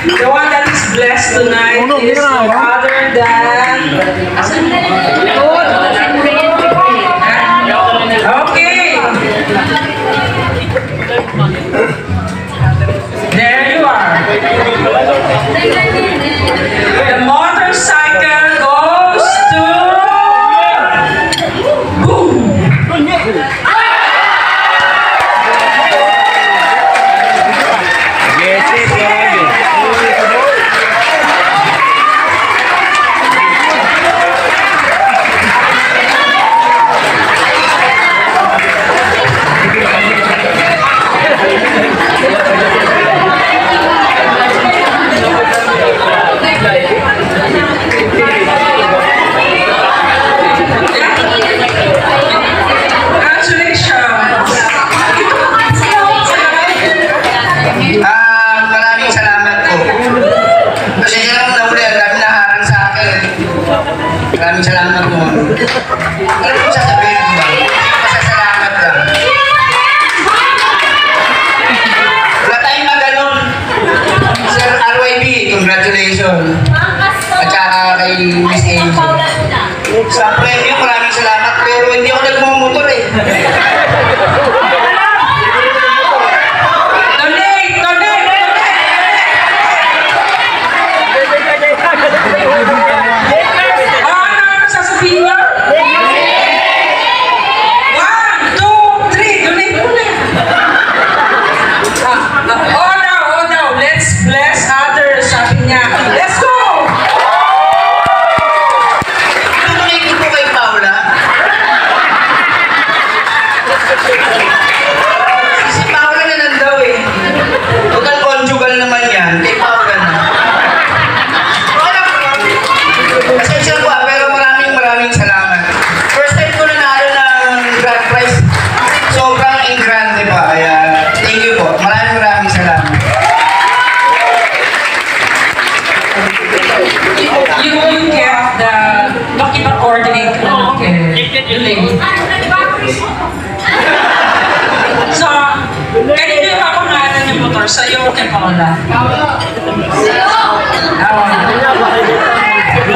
The one that is blessed tonight is no other than... Okay. There you are. The motorcycle goes to... Boom! Maraming salamat po. Alam mo sasabihin ko ba? Pasasalamat lang. Wala tayong maganon. Sir RYB, congratulations. At saka kay Miss Angel. Sa premyo, maraming salamat. Pero hindi ako nagmumotor eh. So, kanino yung papangalan yung motor? Sa'yo o kay Paula?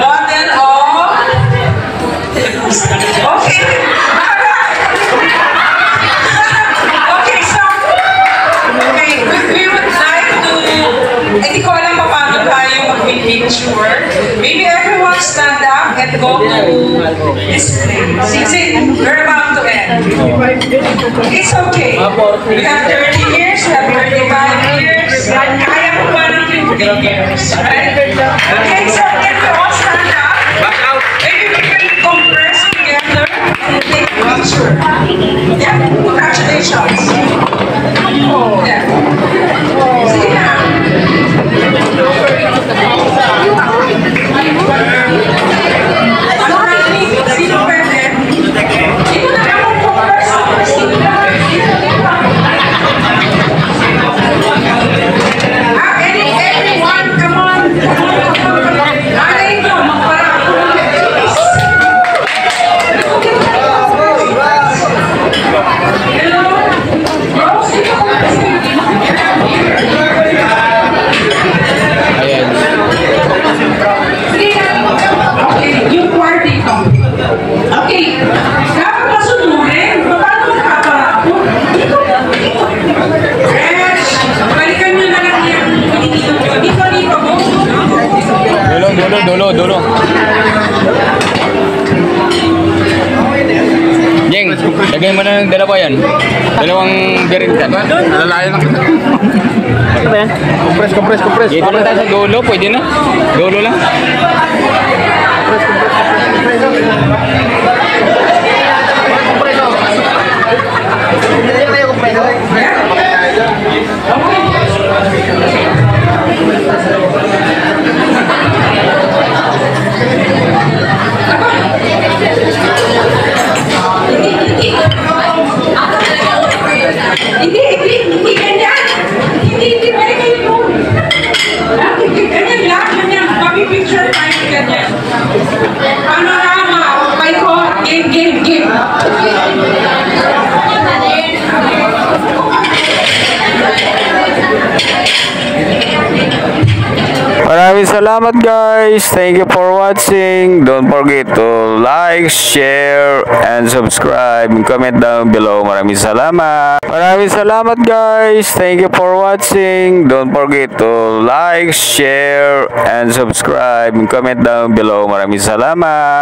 Model of... Okay. Okay, so... Okay, we would like to... Hindi ko alam pa paano tayo mag-picture. Maybe everyone stand up and go to this place. We're about to end. It's okay. We have 30 years, we have 35 years. Kaya ko pa ng 50 years, right? Okay, so can we all stand up? Maybe we can compress together and take a picture. Yeah, congratulations. Yeah. See now. Sino pwede? Ito na ako compress. Everyone, come on. Alay ko, magpara ako ng face. Hello? Rose, ito ko. Okay, yung party ko. Okay, dapat masunurin. Paano magkapara ako? Fresh! Balikan nyo na lang yung dito mo. Dolo. Jeng, lagay mo na ng dalawa yan. Dalawang birintan. Alalayan lang kita. Ano ba yan? Compress. Dito lang tayo sa dulo, pwede na. Dulo lang. Hindi ganyan. Hindi pwede kayo doon. Ganyan lang, ganyan. Mapipicture tayo ganyan. Panorama, oh my God, game. Maraming salamat guys. Thank you for watching. Don't forget to like, share, and subscribe. Comment down below. Maraming salamat. Maraming salamat guys. Thank you for watching. Don't forget to like, share, and subscribe. Comment down below. Maraming salamat.